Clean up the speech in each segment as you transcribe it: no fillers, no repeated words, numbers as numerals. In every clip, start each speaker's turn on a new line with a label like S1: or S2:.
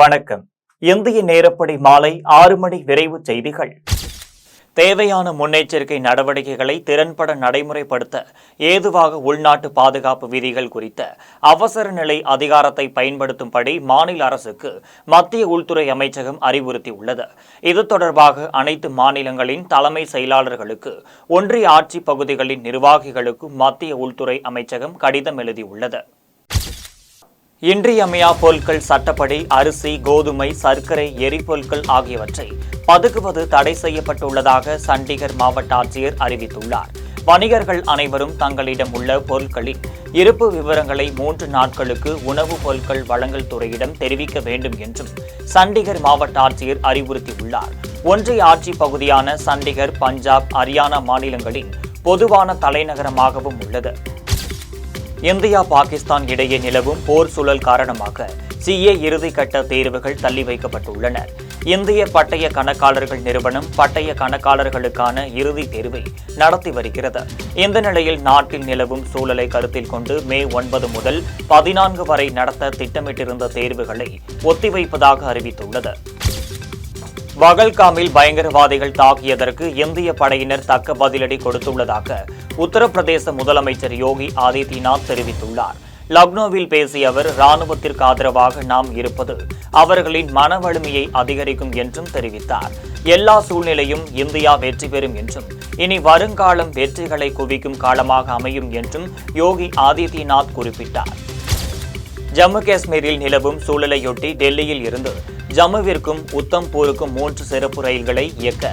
S1: வணக்கம். இந்திய நேரப்படி மாலை 6 மணி விரைவு செய்திகள். தேவையான முன்னெச்சரிக்கை நடவடிக்கைகளை திறன்பட நடைமுறைப்படுத்த ஏதுவாக உள்நாட்டு பாதுகாப்பு விதிகள் குறித்த அவசர நிலை அதிகாரத்தை பயன்படுத்தும்படி மாநில அரசுக்கு மத்திய உள்துறை அமைச்சகம் அறிவுறுத்தியுள்ளது. இது தொடர்பாக அனைத்து மாநிலங்களின் தலைமை செயலாளர்களுக்கு, ஒன்றிய ஆட்சி பகுதிகளின் நிர்வாகிகளுக்கு மத்திய உள்துறை அமைச்சகம் கடிதம் எழுதியுள்ளது. இன்றியமையா பொருட்கள் சட்டப்படி அரிசி, கோதுமை, சர்க்கரை, எரிபொருட்கள் ஆகியவற்றை பதுக்குவது தடை செய்யப்பட்டுள்ளதாக சண்டிகர் மாவட்ட ஆட்சியர் அறிவித்துள்ளார். வணிகர்கள் அனைவரும் தங்களிடம் உள்ள பொருட்களின் இருப்பு விவரங்களை 3 நாட்களுக்கு உணவுப் பொருட்கள் வழங்கல் துறையிடம் தெரிவிக்க வேண்டும் என்றும் சண்டிகர் மாவட்ட ஆட்சியர் அறிவுறுத்தியுள்ளார். ஒன்றிய ஆட்சி பகுதியான சண்டிகர், பஞ்சாப், ஹரியானா மாநிலங்களின் பொதுவான தலைநகரமாகவும் உள்ளது. இந்தியா, பாகிஸ்தான் இடையே நிலவும் போர் சூழல் காரணமாக CA இறுதிக்கட்ட தேர்வுகள் தள்ளி வைக்கப்பட்டுள்ளன. இந்திய பட்டய கணக்காளர்கள் நிறுவனம் பட்டய கணக்காளர்களுக்கான இறுதித் தேர்வை நடத்தி வருகிறது. இந்த நிலையில் நாட்டில் நிலவும் சூழலை கருத்தில் கொண்டு மே 9 முதல் 14 வரை நடத்த திட்டமிட்டிருந்த தேர்வுகளை ஒத்திவைப்பதாக அறிவித்துள்ளது. பகல்காமில் பயங்கரவாதிகள் தாக்கியதற்கு இந்திய படையினர் தக்க பதிலடி கொடுத்துள்ளதாக உத்தரப்பிரதேச முதலமைச்சர் யோகி ஆதித்யநாத் தெரிவித்துள்ளார். லக்னோவில் பேசிய அவர், ராணுவத்திற்கு ஆதரவாக நாம் இருப்பது அவர்களின் மன வலிமையை அதிகரிக்கும் என்றும் தெரிவித்தார். எல்லா சூழ்நிலையும் இந்தியா வெற்றி பெறும் என்றும், இனி வருங்காலம் வெற்றிகளை குவிக்கும் காலமாக அமையும் என்றும் யோகி ஆதித்யநாத் குறிப்பிட்டார். ஜம்மு காஷ்மீரில் நிலவும் சூழலையொட்டி டெல்லியில் இருந்து ஜம்முவிற்கும் உத்தம்பூருக்கும் 3 சிறப்பு ரயில்களை இயக்க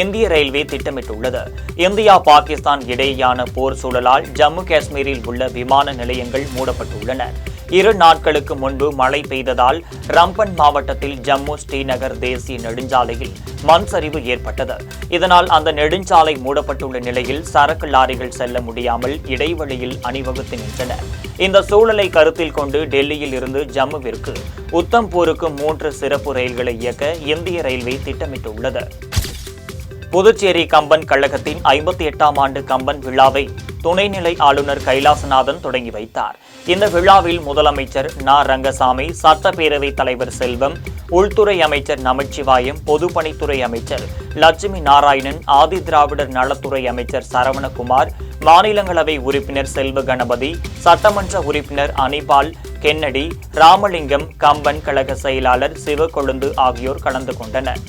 S1: இந்திய ரயில்வே திட்டமிட்டுள்ளது. இந்தியா, பாகிஸ்தான் இடையேயான போர் சூழலால் ஜம்மு காஷ்மீரில் உள்ள விமான நிலையங்கள் மூடப்பட்டுள்ளன. 2 நாட்களுக்கு முன்பு மழை பெய்ததால் ரம்பன் மாவட்டத்தில் ஜம்மு ஸ்ரீநகர் தேசிய நெடுஞ்சாலையில் மண் சரிவு ஏற்பட்டது. இதனால் அந்த நெடுஞ்சாலை மூடப்பட்டுள்ள நிலையில் சரக்கு லாரிகள் செல்ல முடியாமல் இடைவெளியில் அணிவகுத்து நின்றன. இந்த சூழலை கருத்தில் கொண்டு டெல்லியில் இருந்து ஜம்முவிற்கு உத்தம்பூருக்கு 3 சிறப்பு ரயில்களை இயக்க இந்திய ரயில்வே திட்டமிட்டுள்ளது. புதுச்சேரி கம்பன் கழகத்தின் 58ஆம் ஆண்டு கம்பன் விழாவை துணைநிலை ஆளுநர் கைலாசநாதன் தொடங்கி வைத்தார். இந்த விழாவில் முதலமைச்சர் ரங்கசாமி, சட்டப்பேரவைத் தலைவர் செல்வம், உள்துறை அமைச்சர் நமச்சிவாயம், பொதுப்பணித்துறை அமைச்சர் லட்சுமி நாராயணன், ஆதிதிராவிடர் நலத்துறை அமைச்சர் சரவணகுமார், மாநிலங்களவை உறுப்பினர் செல்வ கணபதி, சட்டமன்ற உறுப்பினர் அனிபால் கென்னடி, ராமலிங்கம், கம்பன் கழக செயலாளர் சிவக்கொழுந்து ஆகியோர் கலந்து கொண்டனர்.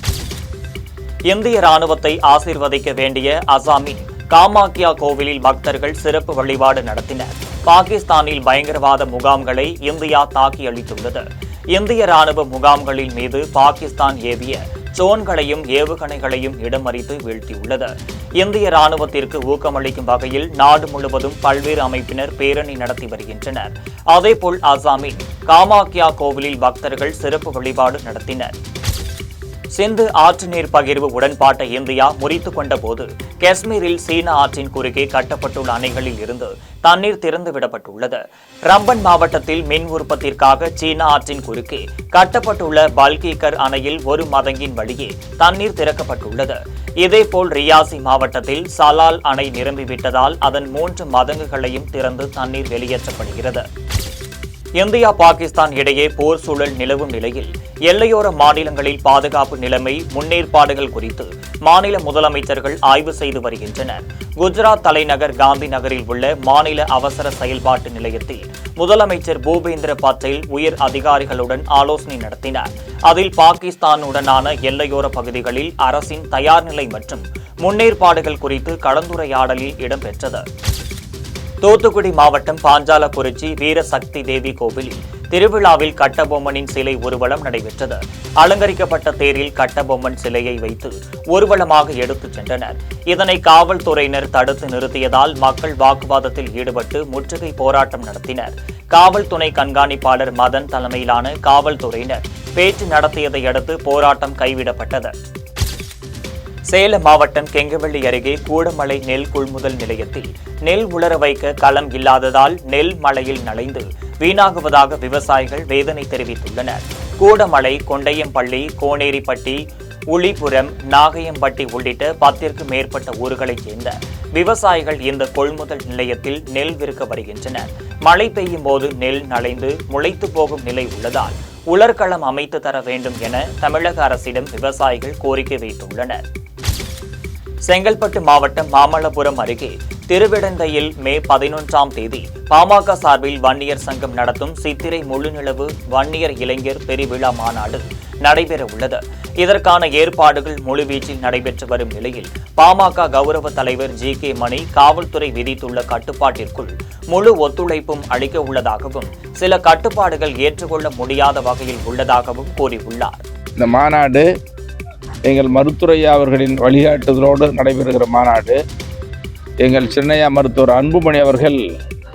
S1: இந்திய ராணுவத்தை ஆசீர்வதிக்க வேண்டிய அசாமின் காமாக்கியா கோவிலில் பக்தர்கள் சிறப்பு வழிபாடு நடத்தினர். பாகிஸ்தானில் பயங்கரவாத முகாம்களை இந்தியா தாக்கி அளித்துள்ளது. இந்திய ராணுவ முகாம்களின் மீது பாகிஸ்தான் ஏவிய ட்ரோன்களையும் ஏவுகணைகளையும் இடமறித்து வீழ்த்தியுள்ளது. இந்திய ராணுவத்திற்கு ஊக்கமளிக்கும் வகையில் நாடு முழுவதும் பல்வேறு அமைப்பினர் பேரணி நடத்தி வருகின்றனர். அதேபோல் அசாமின் காமாக்கியா கோவிலில் பக்தர்கள் சிறப்பு வழிபாடு நடத்தினர். சிந்து ஆற்று நீர் பகிர்வு உடன்பாட்டை இந்தியா முறித்துக் கொண்ட போது காஷ்மீரில் சீன ஆற்றின் குறுக்கே கட்டப்பட்டுள்ள அணைகளில் இருந்து தண்ணீர் திறந்துவிடப்பட்டுள்ளது. ரம்பன் மாவட்டத்தில் மின் உற்பத்திற்காக சீன ஆற்றின் குறுக்கே கட்டப்பட்டுள்ள பல்கீகர் அணையில் 1 மதங்கின் வழியே தண்ணீர் திறக்கப்பட்டுள்ளது. இதேபோல் ரியாசி மாவட்டத்தில் சலால் அணை நிரம்பிவிட்டதால் அதன் 3 மதங்குகளையும் திறந்து தண்ணீர் வெளியேற்றப்படுகிறது. இந்தியா, பாகிஸ்தான் இடையே போர் சூழல் நிலவும் நிலையில் எல்லையோர மாநிலங்களில் பாதுகாப்பு நிலைமை, முன்னேற்பாடுகள் குறித்து மாநில முதலமைச்சர்கள் ஆய்வு செய்து வருகின்றனர். குஜராத் தலைநகர் காந்தி நகரில் உள்ள மாநில அவசர செயல்பாட்டு நிலையத்தில் முதலமைச்சர் பூபேந்திர பட்டேல் உயர் அதிகாரிகளுடன் ஆலோசனை நடத்தினார். அதில் பாகிஸ்தானுடனான எல்லையோர பகுதிகளில் அரசின் தயார்நிலை மற்றும் முன்னேற்பாடுகள் குறித்து கலந்துரையாடலில் இடம்பெற்றது. தூத்துக்குடி மாவட்டம் பாஞ்சாலக்குறிச்சி வீரசக்தி தேவி கோவிலில் திருவிழாவில் கட்டபொம்மனின் சிலை ஊர்வலம் நடைபெற்றது. அலங்கரிக்கப்பட்ட தேரில் கட்டபொம்மன் சிலையை வைத்து ஊர்வலமாக எடுத்துச் சென்றனர். இதனை காவல்துறையினர் தடுத்து நிறுத்தியதால் மக்கள் வாக்குவாதத்தில் ஈடுபட்டு முற்றுகை போராட்டம் நடத்தினர். காவல் துணை கண்காணிப்பாளர் மதன் தலைமையிலான காவல்துறையினர் பேச்சு நடத்தியதை அடுத்து போராட்டம் கைவிடப்பட்டது. சேலம் மாவட்டம் கெங்கவள்ளி அருகே கூடமலை நெல் கொள்முதல் நிலையத்தில் நெல் உலர வைக்க களம் இல்லாததால் நெல் மழையில் நனைந்து வீணாகுவதாக விவசாயிகள் வேதனை தெரிவித்துள்ளனர். கூடமலை, கொண்டையம்பள்ளி, கோனேரிப்பட்டி, உளிபுரம், நாகையம்பட்டி உள்ளிட்ட 10க்கும் மேற்பட்ட ஊர்களைச் சேர்ந்த விவசாயிகள் இந்த கொள்முதல் நிலையத்தில் நெல் விற்க வருகின்றனர். மழை பெய்யும் போது நெல் நனைந்து முளைத்து போகும் நிலை உள்ளதால் உலர்களம் அமைத்து தர வேண்டும் என தமிழக அரசிடம் விவசாயிகள் கோரிக்கை வைத்துள்ளனர். செங்கல்பட்டு மாவட்டம் மாமல்லபுரம் அருகே திருவிடந்தையில் மே 11ஆம் தேதி பாமக சார்பில் வன்னியர் சங்கம் நடத்தும் சித்திரை முழுநிலவு வன்னியர் இளைஞர் பெருவிழா மாநாடு நடைபெற உள்ளது. இதற்கான ஏற்பாடுகள் முழுவீச்சில் நடைபெற்று வரும் நிலையில் பாமக கௌரவ தலைவர் ஜி.கே. மணி காவல்துறை விதித்துள்ள கட்டுப்பாட்டிற்குள் முழு ஒத்துழைப்பும் அளிக்க உள்ளதாகவும் சில கட்டுப்பாடுகள் ஏற்றுக்கொள்ள முடியாத வகையில் உள்ளதாகவும் கூறியுள்ளார்.
S2: இந்த மாநாடு எங்கள் மருத்துவரையா அவர்களின் வழிகாட்டுதலோடு நடைபெறுகிற மாநாடு. எங்கள் சின்னையா மருத்துவர் அன்புமணி அவர்கள்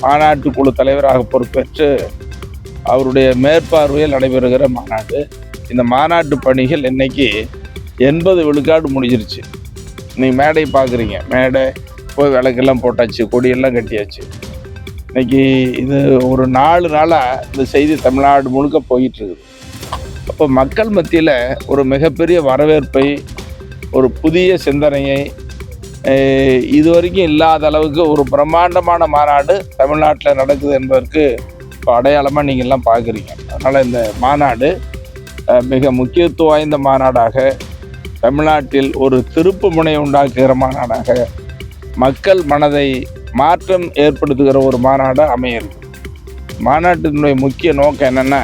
S2: மாநாட்டு குழு தலைவராக பொறுப்பேற்று அவருடைய மேற்பார்வையில் நடைபெறுகிற மாநாடு. இந்த மாநாட்டு பணிகள் இன்னைக்கு 80 விழுக்காடு முடிஞ்சிருச்சு. இன்னைக்கு மேடை பார்க்குறீங்க, மேடை போய் விளக்கெல்லாம் போட்டாச்சு, கொடியெல்லாம் கட்டியாச்சு. இன்னைக்கு இது ஒரு 4 நாளாக இந்த செய்தி தமிழ்நாடு முழுக்க போயிட்டுருக்குது. அப்போ மக்கள் மத்தியில் ஒரு மிகப்பெரிய வரவேற்பை, ஒரு புதிய சிந்தனையை, இதுவரைக்கும் இல்லாத அளவுக்கு ஒரு பிரம்மாண்டமான மாநாடு தமிழ்நாட்டில் நடக்குது என்பதற்கு இப்போ அடையாளமாக நீங்கள்லாம் பார்க்குறீங்க. அதனால் இந்த மாநாடு மிக முக்கியத்துவம் வாய்ந்த மாநாடாக, தமிழ்நாட்டில் ஒரு திருப்பு முனை உண்டாக்குகிற மாநாடாக, மக்கள் மனதை மாற்றம் ஏற்படுத்துகிற ஒரு மாநாடாக அமையிருக்கு. மாநாட்டினுடைய முக்கிய நோக்கம் என்னென்னா,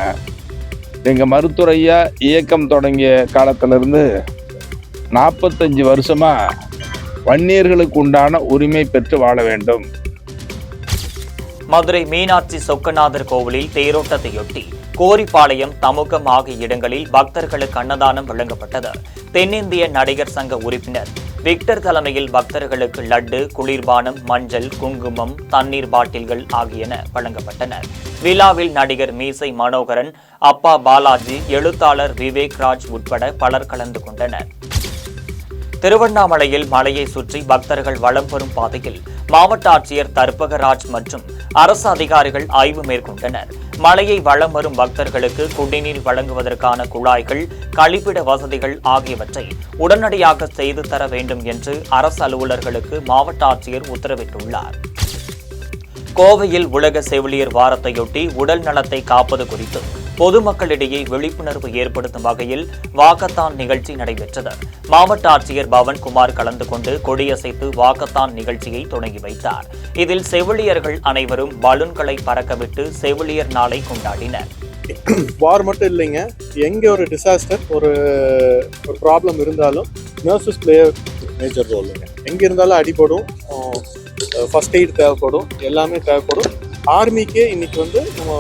S2: எங்கள் மருத்துவரையா இயக்கம் தொடங்கிய காலத்திலிருந்து 45 வருஷமாக வன்னியர்களுக்கு உண்டான உரிமை பெற்று வாழ வேண்டும்.
S1: மதுரை மீனாட்சி சொக்கநாதர் கோவிலில் தேரோட்டத்தையொட்டி கோரிப்பாளையம், தமுகம் ஆகிய இடங்களில் பக்தர்களுக்கு அன்னதானம் வழங்கப்பட்டது. தென்னிந்திய நடிகர் சங்க உறுப்பினர் விக்டர் தலைமையில் பக்தர்களுக்கு லட்டு, குளிர்பானம், மஞ்சள், குங்குமம், தண்ணீர் பாட்டில்கள் ஆகியன வழங்கப்பட்டன. விழாவில் நடிகர் மீசை மனோகரன், அப்பா பாலாஜி, எழுத்தாளர் விவேக் ராஜ் உட்பட பலர் கலந்து கொண்டனர். திருவண்ணாமலையில் மலையை சுற்றி பக்தர்கள் வலம் வரும் பாதையில் மாவட்ட ஆட்சியர் தர்பகராஜ் மற்றும் அரசு அதிகாரிகள் ஆய்வு மேற்கொண்டனர். மலையை வலம் வரும் பக்தர்களுக்கு குடிநீர் வழங்குவதற்கான குழாய்கள், கழிப்பிட வசதிகள் ஆகியவற்றை உடனடியாக செய்து தர வேண்டும் என்று அரசு அலுவலர்களுக்கு மாவட்ட ஆட்சியர் உத்தரவிட்டுள்ளார். கோவையில் உலக செவிலியர் வாரத்தையொட்டி உடல் நலத்தை காப்பது குறித்து பொதுமக்களிடையே விழிப்புணர்வு ஏற்படுத்தும் வகையில் வாக்கத்தான் நிகழ்ச்சி நடைபெற்றது. மாவட்ட ஆட்சியர் பவன்குமார் கலந்து கொண்டு கொடியசைத்து வாக்கத்தான் நிகழ்ச்சியை தொடங்கி வைத்தார். இதில் செவிலியர்கள் அனைவரும் பலூன்களை பறக்கவிட்டு செவிலியர் நாளை கொண்டாடினர்.
S3: வார் மட்டும் இல்லைங்க, எங்க ஒரு டிசாஸ்டர், ஒரு ப்ராப்ளம் இருந்தாலும் நர்சஸ் பிளே மேஜர் ரோலுங்க. எங்க இருந்தாலும் அடிபடும், ஃபர்ஸ்ட் எய்ட் தேவைப்படும், எல்லாமே தேவைப்படும். ஆர்மிக்கே இன்னைக்கு வந்து நம்ம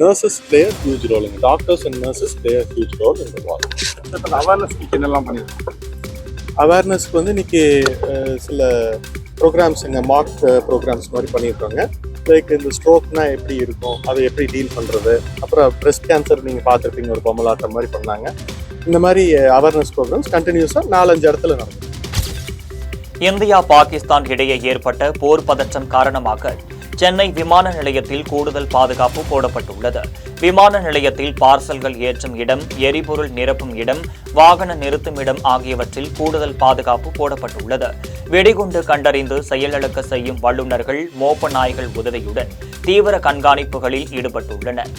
S3: nurses play a huge role in doctors and nurses play a huge role in the war.
S2: Awareness என்னெல்லாம் பண்ணியிருக்கோம்.
S3: அவேர்னஸ்க்கு வந்து இன்னைக்கு சில ப்ரோக்ராம்ஸ், எங்கள் மார்க் ப்ரோக்ராம்ஸ் மாதிரி பண்ணியிருக்காங்க. லைக் இந்த ஸ்ட்ரோக்னா எப்படி இருக்கும், அதை எப்படி டீல் பண்ணுறது, அப்புறம் பிரஸ்ட் கேன்சர் நீங்கள் பார்த்துருப்பீங்க, ஒரு பொம்மலாட்டம் மாதிரி பண்ணாங்க. இந்த மாதிரி அவேர்னஸ் ப்ரோக்ராம்ஸ் கண்டினியூஸாக 4-5 இடத்துல நடக்கும்.
S1: இந்தியா பாகிஸ்தான் இடையே ஏற்பட்ட போர் பதற்றம் காரணமாக சென்னை விமான நிலையத்தில் கூடுதல் பாதுகாப்பு போடப்பட்டுள்ளது. விமான நிலையத்தில் பார்சல்கள் ஏற்றும் இடம், எரிபொருள் நிரப்பும் இடம், வாகன நிறுத்தும் இடம் ஆகியவற்றில் கூடுதல் பாதுகாப்பு போடப்பட்டுள்ளது. வெடிகுண்டு கண்டறிந்து செயலிழக்க செய்யும் வல்லுநர்கள், மோப்ப நாய்கள் உதவியுடன் தீவிர கண்காணிப்புகளில் ஈடுபட்டுள்ளனர்.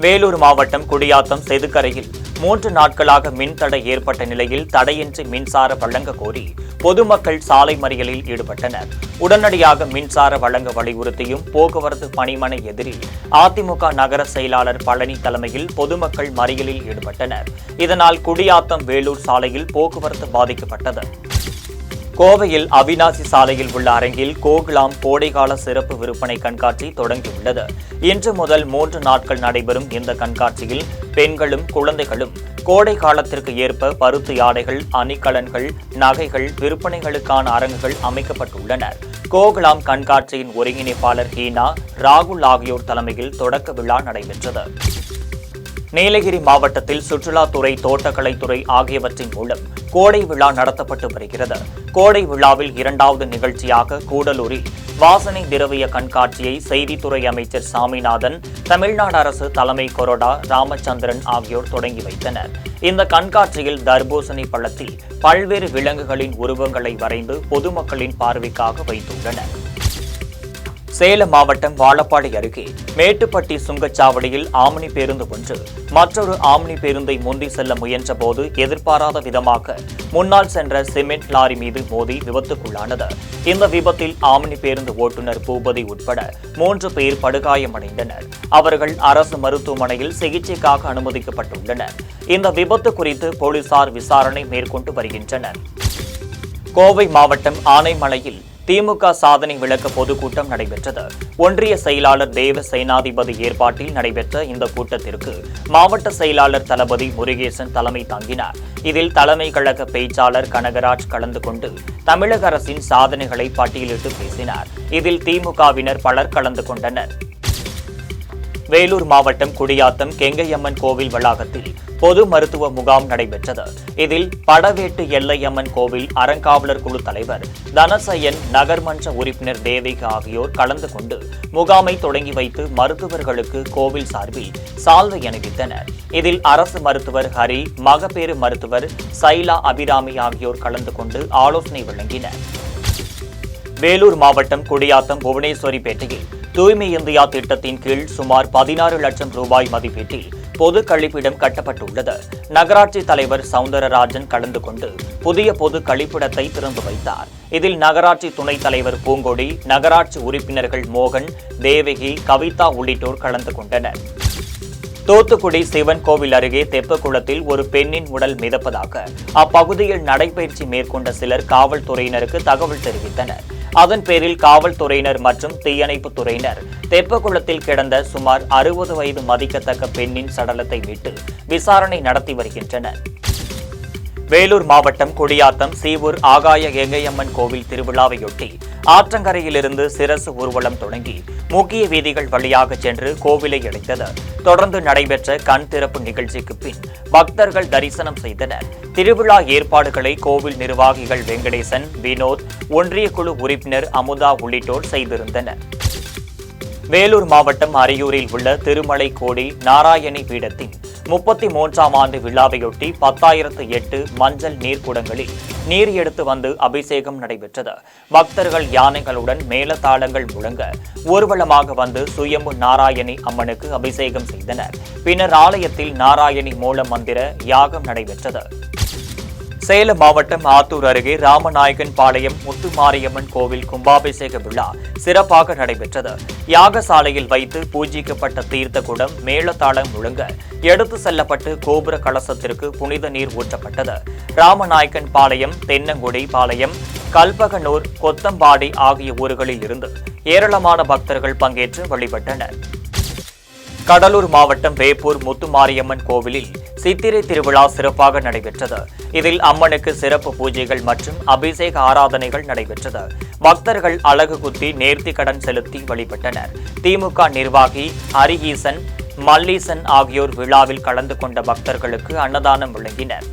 S1: வேலூர் மாவட்டம் குடியாத்தம் செதுக்கரையில் 3 நாட்களாக மின்தடை ஏற்பட்ட நிலையில் தடையின்றி மின்சார வழங்க கோரி பொதுமக்கள் சாலை மறியலில் ஈடுபட்டனர். உடனடியாக மின்சார வழங்க வலியுறுத்தியும் போக்குவரத்து பணிமனை எதிரில் அதிமுக நகர செயலாளர் பழனி தலைமையில் பொதுமக்கள் மறியலில் ஈடுபட்டனர். இதனால் குடியாத்தம் வேலூர் சாலையில் போக்குவரத்து பாதிக்கப்பட்டது. கோவையில் அவிநாசி சாலையில் உள்ள அரங்கில் கோகுலாம் கோடைகால சிறப்பு விற்பனை கண்காட்சி தொடங்கியுள்ளது. இன்று முதல் 3 நாட்கள் நடைபெறும் இந்த கண்காட்சியில் பெண்களும் குழந்தைகளும் கோடை காலத்திற்கு ஏற்ப பருத்தி ஆடைகள், அணிகலன்கள், நகைகள் விற்பனைகளுக்கான அரங்குகள் அமைக்கப்பட்டுள்ளன. கோகுலாம் கண்காட்சியின் ஒருங்கிணைப்பாளர் ஹீனா, ராகுல் ஆகியோர் தலைமையில் தொடக்க விழா நடைபெற்றது. நீலகிரி மாவட்டத்தில் சுற்றுலாத்துறை, தோட்டக்கலைத்துறை ஆகியவற்றின் மூலம் கோடை விழா நடத்தப்பட்டு வருகிறது. கோடை விழாவில் 2வது நிகழ்ச்சியாக கூடலூரில் வாசனை திரவிய கண்காட்சியை செய்தித்துறை அமைச்சர் சாமிநாதன், தமிழ்நாடு அரசு தலைமை கொறடா ராமச்சந்திரன் ஆகியோர் தொடங்கி வைத்தனர். இந்த கண்காட்சியில் தர்பூசணி பழத்தில் பல்வேறு விலங்குகளின் உருவங்களை வரைந்து பொதுமக்களின் பார்வைக்காக வைத்துள்ளனர். சேலம் மாவட்டம் வாழப்பாடி அருகே மேட்டுப்பட்டி சுங்கச்சாவடியில் ஆம்னி பேருந்து ஒன்று மற்றொரு ஆம்னி பேருந்தை முந்தி செல்ல முயன்றபோது எதிர்பாராத விதமாக முன்னால் சென்ற சிமெண்ட் லாரி மீது மோதி விபத்துக்குள்ளானது. இந்த விபத்தில் ஆம்னி பேருந்து ஓட்டுநர் பூபதி உட்பட 3 பேர் படுகாயமடைந்தனர். அவர்கள் அரசு மருத்துவமனையில் சிகிச்சைக்காக அனுமதிக்கப்பட்டுள்ளனர். இந்த விபத்து குறித்து போலீசார் விசாரணை மேற்கொண்டு வருகின்றனர். கோவை மாவட்டம் ஆனைமலையில் திமுக சாதனை விளக்க பொதுக்கூட்டம் நடைபெற்றது. ஒன்றிய செயலாளர் தேவ சேனாதிபதி ஏற்பாட்டில் நடைபெற்ற இந்த கூட்டத்திற்கு மாவட்ட செயலாளர் தளபதி முருகேசன் தலைமை தாங்கினார். இதில் தலைமை கழக பேச்சாளர் கனகராஜ் கலந்து கொண்டு தமிழக அரசின் சாதனைகளை பட்டியலிட்டு பேசினார். இதில் திமுகவினர் பலர் கலந்து கொண்டனர். வேலூர் மாவட்டம் குடியாத்தம் கெங்கையம்மன் கோவில் வளாகத்தில் பொது மருத்துவ முகாம் நடைபெற்றது. இதில் படவேட்டு எல்லையம்மன் கோவில் அறங்காவலர் குழு தலைவர் தனசயன், நகர்மன்ற உறுப்பினர் தேவிகா ஆகியோர் கலந்து கொண்டு முகாமை தொடங்கி வைத்து மருத்துவர்களுக்கு கோவில் சார்பில் சால்வை அணிவித்தனர். இதில் அரசு மருத்துவர் ஹரி, மகப்பேறு மருத்துவர் சைலா அபிராமி ஆகியோர் கலந்து கொண்டு ஆலோசனை வழங்கினர். வேலூர் மாவட்டம் குடியாத்தம் புவனேஸ்வரிப்பேட்டையில் தூய்மை இந்தியா திட்டத்தின் கீழ் சுமார் 16 லட்சம் ரூபாய் மதிப்பீட்டில் பொது கழிப்பிடம் கட்டப்பட்டுள்ளது. நகராட்சி தலைவர் சவுந்தரராஜன் கலந்து கொண்டு புதிய பொது கழிப்பிடத்தை திறந்து வைத்தார். இதில் நகராட்சி துணைத் தலைவர் பூங்கொடி, நகராட்சி உறுப்பினர்கள் மோகன், தேவகி, கவிதா உள்ளிட்டோர் கலந்து கொண்டனர். தூத்துக்குடி சிவன் கோவில் அருகே தெப்பக்குளத்தில் ஒரு பெண்ணின் உடல் மிதப்பதாக அப்பகுதியில் நடைபயிற்சி மேற்கொண்ட சிலர் காவல்துறையினருக்கு தகவல் தெரிவித்தனர். அதன் பேரில் காவல்துறையினர் மற்றும் தீயணைப்புத் துறையினர் தெப்பக்குளத்தில் கிடந்த சுமார் 60 வயது மதிக்கத்தக்க பெண்ணின் சடலத்தை மீட்டு விசாரணை நடத்தி வருகின்றனர். வேலூர் மாவட்டம் குடியாத்தம் சீவூர் ஆகாய கெங்கையம்மன் கோவில் திருவிழாவையொட்டி ஆற்றங்கரையிலிருந்து சிரசு ஊர்வலம் தொடங்கி முக்கிய வீதிகள் வழியாக சென்று கோவிலை அடைந்தது. தொடர்ந்து நடைபெற்ற கண் திறப்பு நிகழ்ச்சிக்கு பின் பக்தர்கள் தரிசனம் செய்தனர். திருவிழா ஏற்பாடுகளை கோவில் நிர்வாகிகள் வெங்கடேசன், வினோத், ஒன்றிய குழு உறுப்பினர் அமுதா உள்ளிட்டோர் செய்திருந்தனர். வேலூர் மாவட்டம் அரியூரில் உள்ள திருமலை கோடி நாராயணி பீடத்தின் 33ஆம் ஆண்டு விழாவையொட்டி 10,008 மஞ்சள் நீர்க்குடங்களில் நீர் எடுத்து வந்து அபிஷேகம் நடைபெற்றது. பக்தர்கள் யானைகளுடன் மேளதாளங்கள் முழங்க ஊர்வலமாக வந்து சுயம்பு நாராயணி அம்மனுக்கு அபிஷேகம் செய்தனர். பின்னர் ஆலயத்தில் நாராயணி மூல மந்திர யாகம் நடைபெற்றது. சேலம் மாவட்டம் ஆத்தூர் அருகே ராமநாயகன் பாளையம் முத்துமாரியம்மன் கோவில் கும்பாபிஷேக விழா சிறப்பாக நடைபெற்றது. யாகசாலையில் வைத்து பூஜிக்கப்பட்ட தீர்த்த குடம் மேளதாளம் முழங்க எடுத்து செல்லப்பட்டு கோபுர கலசத்திற்கு புனித நீர் ஊற்றப்பட்டது. ராமநாயக்கன் பாளையம், தென்னங்குடி பாளையம், கல்பகனூர், கொத்தம்பாடி ஆகிய ஊர்களில் இருந்து ஏராளமான பக்தர்கள் பங்கேற்று வழிபட்டனர். கடலூர் மாவட்டம் வேப்பூர் முத்துமாரியம்மன் கோவிலில் சித்திரை திருவிழா சிறப்பாக நடைபெற்றது. இதில் அம்மனுக்கு சிறப்பு பூஜைகள் மற்றும் அபிஷேக ஆராதனைகள் நடைபெற்றது. பக்தர்கள் அலகு குத்தி நேர்த்தி கடன் செலுத்தி வழிபட்டனர். திமுக நிர்வாகி ஹரிஈசன், மல்லீசன் ஆகியோர் விழாவில் கலந்து கொண்ட பக்தர்களுக்கு அன்னதானம் வழங்கினர்.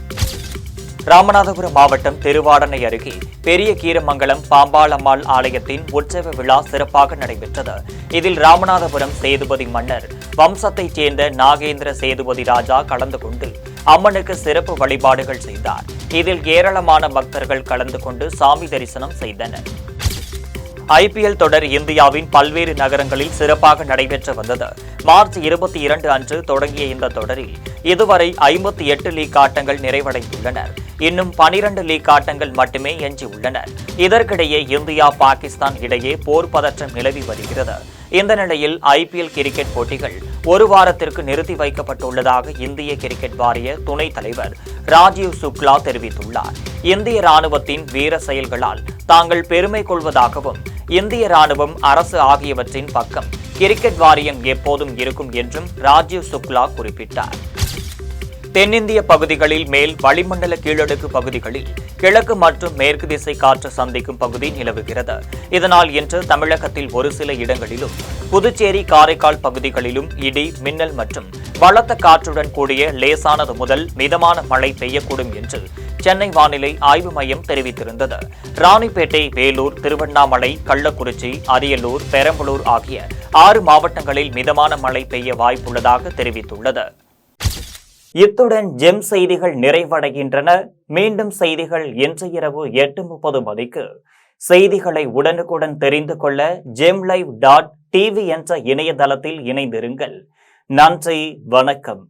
S1: ராமநாதபுரம் மாவட்டம் திருவாடனை அருகே பெரிய கீரமங்கலம் பாம்பாளம்மாள் ஆலயத்தின் உற்சவ விழா சிறப்பாக நடைபெற்றது. இதில் ராமநாதபுரம் சேதுபதி மன்னர் வம்சத்தைச் சேர்ந்த நாகேந்திர சேதுபதி ராஜா கலந்து கொண்டு அம்மனுக்கு சிறப்பு வழிபாடுகள் செய்தார். இதில் ஏராளமான பக்தர்கள் கலந்து கொண்டு சாமி தரிசனம் செய்தனர். IPL தொடர் இந்தியாவின் பல்வேறு நகரங்களில் சிறப்பாக நடைபெற்று வந்தது. மார்ச் 22 அன்று தொடங்கிய இந்த தொடரில் இதுவரை 58 லீக் ஆட்டங்கள் நிறைவடைந்துள்ளன. இன்னும் 12 லீக் ஆட்டங்கள் மட்டுமே எஞ்சியுள்ளன. இதற்கிடையே இந்தியா, பாகிஸ்தான் இடையே போர் பதற்றம் நிலவி வருகிறது. இந்த நிலையில் IPL கிரிக்கெட் போட்டிகள் ஒரு வாரத்திற்கு நிறுத்தி வைக்கப்பட்டுள்ளதாக இந்திய கிரிக்கெட் வாரிய துணைத் தலைவர் ராஜீவ் சுக்லா தெரிவித்துள்ளார். இந்திய ராணுவத்தின் வீர செயல்களால் தாங்கள் பெருமை கொள்வதாகவும் இந்திய ராணுவம், அரசு ஆகியவற்றின் பக்கம் கிரிக்கெட் வாரியம் எப்போதும் இருக்கும் என்றும் ராஜீவ் சுக்லா குறிப்பிட்டார். தென்னிந்திய பகுதிகளில் மேல் வளிமண்டல கீழடுக்கு பகுதிகளில் கிழக்கு மற்றும் மேற்கு திசை காற்று சந்திக்கும் பகுதி நிலவுகிறது. இதனால் இன்று தமிழகத்தில் ஒரு சில இடங்களிலும், புதுச்சேரி, காரைக்கால் பகுதிகளிலும் இடி, மின்னல் மற்றும் பலத்த காற்றுடன் கூடிய லேசானது முதல் மிதமான மழை பெய்யக்கூடும் என்று சென்னை வானிலை ஆய்வு மையம் தெரிவித்திருந்தது. ராணிப்பேட்டை, வேலூர், திருவண்ணாமலை, கள்ளக்குறிச்சி, அரியலூர், பெரம்பலூர் ஆகிய 6 மாவட்டங்களில் மிதமான மழை பெய்ய வாய்ப்புள்ளதாக தெரிவித்துள்ளது. இத்துடன் ஜெம் செய்திகள் நிறைவடைகின்றன. மீண்டும் செய்திகள் இன்று இரவு 8:30 மணிக்கு. செய்திகளை உடனுக்குடன் தெரிந்து கொள்ள gemlive.tv என்ற இணையதளத்தில் இணைந்திருங்கள். நன்றி, வணக்கம்.